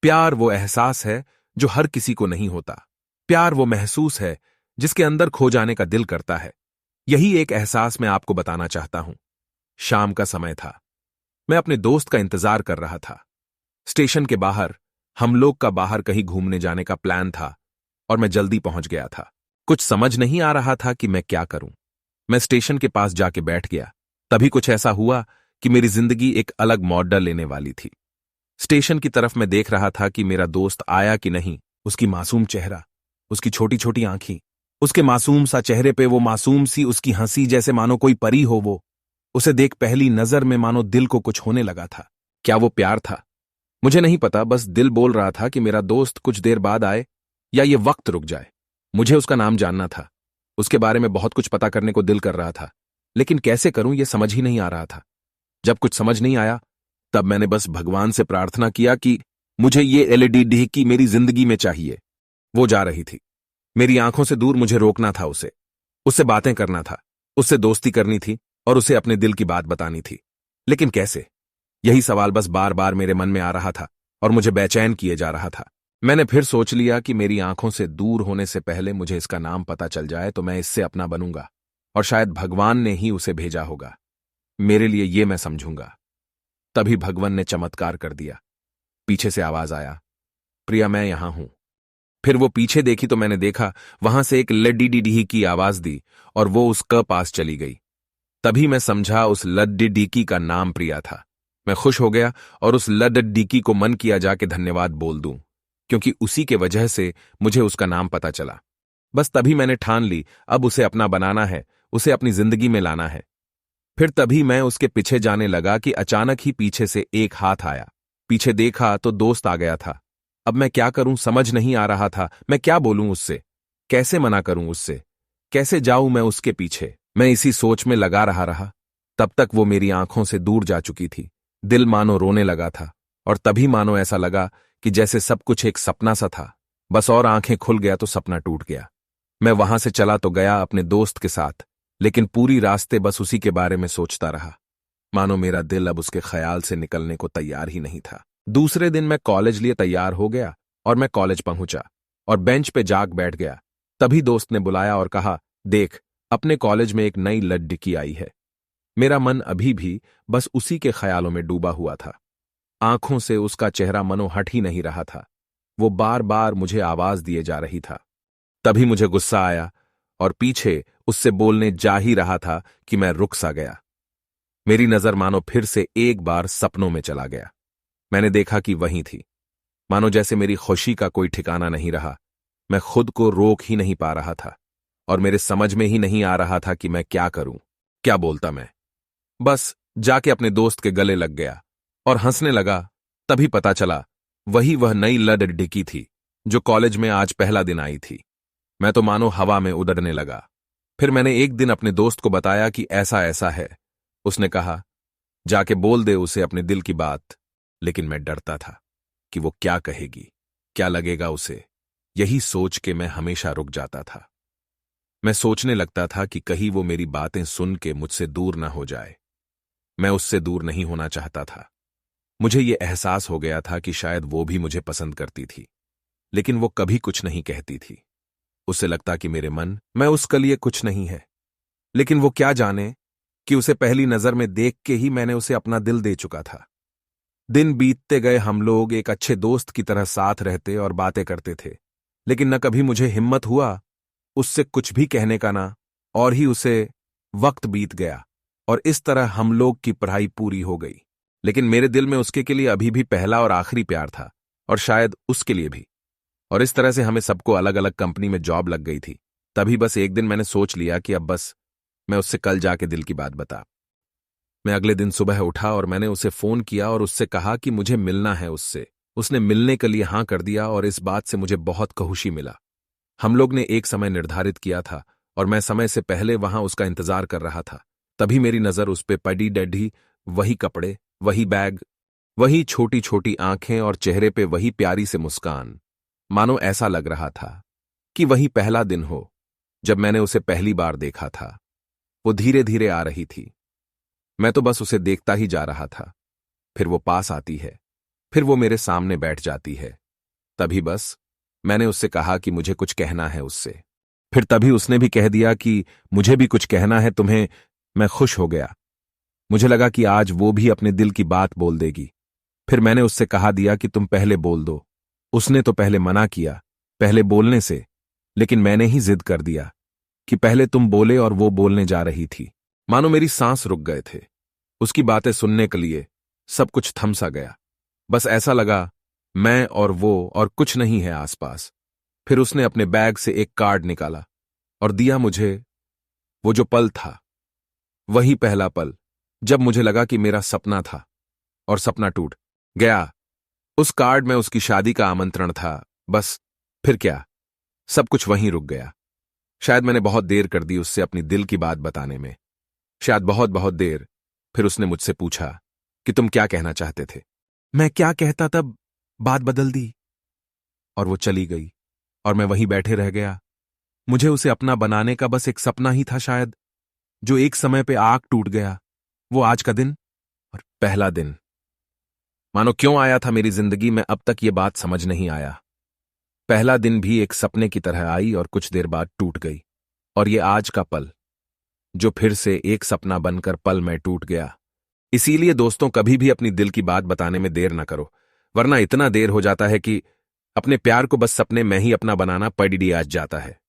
प्यार वो एहसास है जो हर किसी को नहीं होता। प्यार वो महसूस है जिसके अंदर खो जाने का दिल करता है। यही एक एहसास मैं आपको बताना चाहता हूं। शाम का समय था। मैं अपने दोस्त का इंतजार कर रहा था। स्टेशन के बाहर हम लोग का बाहर कहीं घूमने जाने का प्लान था और मैं जल्दी पहुंच गया था। कुछ समझ नहीं आ रहा था कि मैं क्या करूं। मैं स्टेशन के पास जाके बैठ गया। तभी कुछ ऐसा हुआ कि मेरी जिंदगी एक अलग मॉडल लेने वाली थी। स्टेशन की तरफ मैं देख रहा था कि मेरा दोस्त आया कि नहीं। उसकी मासूम चेहरा, उसकी छोटी छोटी आंखें, उसके मासूम सा चेहरे पे वो मासूम सी उसकी हंसी जैसे मानो कोई परी हो वो। उसे देख पहली नजर में मानो दिल को कुछ होने लगा था। क्या वो प्यार था? मुझे नहीं पता, बस दिल बोल रहा था कि मेरा दोस्त कुछ देर बाद आए या ये वक्त रुक जाए। मुझे उसका नाम जानना था। उसके बारे में बहुत कुछ पता करने को दिल कर रहा था, लेकिन कैसे करूं ये समझ ही नहीं आ रहा था। जब कुछ समझ नहीं आया तब मैंने बस भगवान से प्रार्थना किया कि मुझे ये एलईडी ढेकी मेरी जिंदगी में चाहिए। वो जा रही थी। मेरी आंखों से दूर मुझे रोकना था उसे। उससे बातें करना था, उससे दोस्ती करनी थी और उसे अपने दिल की बात बतानी थी। लेकिन कैसे? यही सवाल बस बार बार मेरे मन में आ रहा था और मुझे बेचैन किए जा रहा था। मैंने फिर सोच लिया कि मेरी आंखों से दूर होने से पहले मुझे इसका नाम पता चल जाए तो मैं इससे अपना बनूंगा और शायद भगवान ने ही उसे भेजा होगा मेरे लिए, ये मैं समझूंगा। तभी भगवान ने चमत्कार कर दिया। पीछे से आवाज आया, प्रिया मैं यहां हूं। फिर वो पीछे देखी तो मैंने देखा वहां से एक लड्डी की आवाज दी और वो उसके पास चली गई। तभी मैं समझा उस लड्डी का नाम प्रिया था। मैं खुश हो गया और उस लड्डी को मन किया जाके धन्यवाद बोल दूं, क्योंकि उसी के वजह से मुझे उसका नाम पता चला। बस तभी मैंने ठान ली अब उसे अपना बनाना है, उसे अपनी जिंदगी में लाना है। फिर तभी मैं उसके पीछे जाने लगा कि अचानक ही पीछे से एक हाथ आया। पीछे देखा तो दोस्त आ गया था। अब मैं क्या करूं समझ नहीं आ रहा था। मैं क्या बोलूं उससे, कैसे मना करूं उससे, कैसे जाऊं मैं उसके पीछे। मैं इसी सोच में लगा रहा। तब तक वो मेरी आंखों से दूर जा चुकी थी। दिल मानो रोने लगा था और तभी मानो ऐसा लगा कि जैसे सब कुछ एक सपना सा था। बस और आंखें खुल गया तो सपना टूट गया। मैं वहां से चला तो गया अपने दोस्त के साथ, लेकिन पूरी रास्ते बस उसी के बारे में सोचता रहा। मानो मेरा दिल अब उसके ख्याल से निकलने को तैयार ही नहीं था। दूसरे दिन मैं कॉलेज लिए तैयार हो गया और मैं कॉलेज पहुंचा और बेंच पे जाग बैठ गया। तभी दोस्त ने बुलाया और कहा, देख अपने कॉलेज में एक नई लड़की आई है। मेरा मन अभी भी बस उसी के ख्यालों में डूबा हुआ था। आंखों से उसका चेहरा मनो हट ही नहीं रहा था। वो बार बार मुझे आवाज दिए जा रही था। तभी मुझे गुस्सा आया और पीछे उससे बोलने जा ही रहा था कि मैं रुक सा गया। मेरी नजर मानो फिर से एक बार सपनों में चला गया। मैंने देखा कि वहीं थी। मानो जैसे मेरी खुशी का कोई ठिकाना नहीं रहा। मैं खुद को रोक ही नहीं पा रहा था और मेरे समझ में ही नहीं आ रहा था कि मैं क्या करूं, क्या बोलता मैं। बस जाके अपने दोस्त के गले लग गया और हंसने लगा। तभी पता चला वही वह नई लड़की थी जो कॉलेज में आज पहला दिन आई थी। मैं तो मानो हवा में उड़ने लगा। फिर मैंने एक दिन अपने दोस्त को बताया कि ऐसा ऐसा है। उसने कहा, जाके बोल दे उसे अपने दिल की बात। लेकिन मैं डरता था कि वो क्या कहेगी, क्या लगेगा उसे। यही सोच के मैं हमेशा रुक जाता था। मैं सोचने लगता था कि कहीं वो मेरी बातें सुन के मुझसे दूर न हो जाए। मैं उससे दूर नहीं होना चाहता था। मुझे ये एहसास हो गया था कि शायद वो भी मुझे पसंद करती थी, लेकिन वो कभी कुछ नहीं कहती थी। उसे लगता कि मेरे मन मैं उसके लिए कुछ नहीं है। लेकिन वो क्या जाने कि उसे पहली नजर में देख के ही मैंने उसे अपना दिल दे चुका था। दिन बीतते गए, हम लोग एक अच्छे दोस्त की तरह साथ रहते और बातें करते थे, लेकिन न कभी मुझे हिम्मत हुआ उससे कुछ भी कहने का ना। और ही उसे वक्त बीत गया और इस तरह हम लोग की पढ़ाई पूरी हो गई। लेकिन मेरे दिल में उसके के लिए अभी भी पहला और आखिरी प्यार था और शायद उसके लिए भी। और इस तरह से हमें सबको अलग अलग कंपनी में जॉब लग गई थी। तभी बस एक दिन मैंने सोच लिया कि अब बस मैं उससे कल जाके दिल की बात बता। मैं अगले दिन सुबह उठा और मैंने उसे फोन किया और उससे कहा कि मुझे मिलना है उससे। उसने मिलने के लिए हां कर दिया और इस बात से मुझे बहुत खुशी मिला। हम लोग ने एक समय निर्धारित किया था और मैं समय से पहले वहां उसका इंतजार कर रहा था। तभी मेरी नजर उस पे पड़ी। डैडी, वही कपड़े, वही बैग, वही छोटी छोटी आंखें और चेहरे पे वही प्यारी से मुस्कान। मानो ऐसा लग रहा था कि वही पहला दिन हो जब मैंने उसे पहली बार देखा था। वो धीरे धीरे आ रही थी। मैं तो बस उसे देखता ही जा रहा था। फिर वो पास आती है फिर वो मेरे सामने बैठ जाती है। तभी बस मैंने उससे कहा कि मुझे कुछ कहना है उससे। फिर तभी उसने भी कह दिया कि मुझे भी कुछ कहना है तुम्हें। मैं खुश हो गया। मुझे लगा कि आज वो भी अपने दिल की बात बोल देगी। फिर मैंने उससे कहा दिया कि तुम पहले बोल दो। उसने तो पहले मना किया पहले बोलने से, लेकिन मैंने ही जिद कर दिया कि पहले तुम बोले और वो बोलने जा रही थी। मानो मेरी सांस रुक गए थे। उसकी बातें सुनने के लिए सब कुछ थम सा गया। बस ऐसा लगा मैं और वो और कुछ नहीं है आसपास। फिर उसने अपने बैग से एक कार्ड निकाला और दिया मुझे। वो जो पल था, वही पहला पल जब मुझे लगा कि मेरा सपना था और सपना टूट गया। उस कार्ड में उसकी शादी का आमंत्रण था। बस फिर क्या, सब कुछ वहीं रुक गया। शायद मैंने बहुत देर कर दी उससे अपनी दिल की बात बताने में, शायद बहुत बहुत देर। फिर उसने मुझसे पूछा कि तुम क्या कहना चाहते थे। मैं क्या कहता तब बात बदल दी और वो चली गई और मैं वहीं बैठे रह गया। मुझे उसे अपना बनाने का बस एक सपना ही था शायद, जो एक समय पे आग टूट गया। वो आज का दिन और पहला दिन मानो क्यों आया था मेरी जिंदगी में, अब तक ये बात समझ नहीं आया। पहला दिन भी एक सपने की तरह आई और कुछ देर बाद टूट गई। और ये आज का पल जो फिर से एक सपना बनकर पल में टूट गया। इसीलिए दोस्तों, कभी भी अपनी दिल की बात बताने में देर ना करो, वरना इतना देर हो जाता है कि अपने प्यार को बस सपने में ही अपना बनाना पड़ जाता है।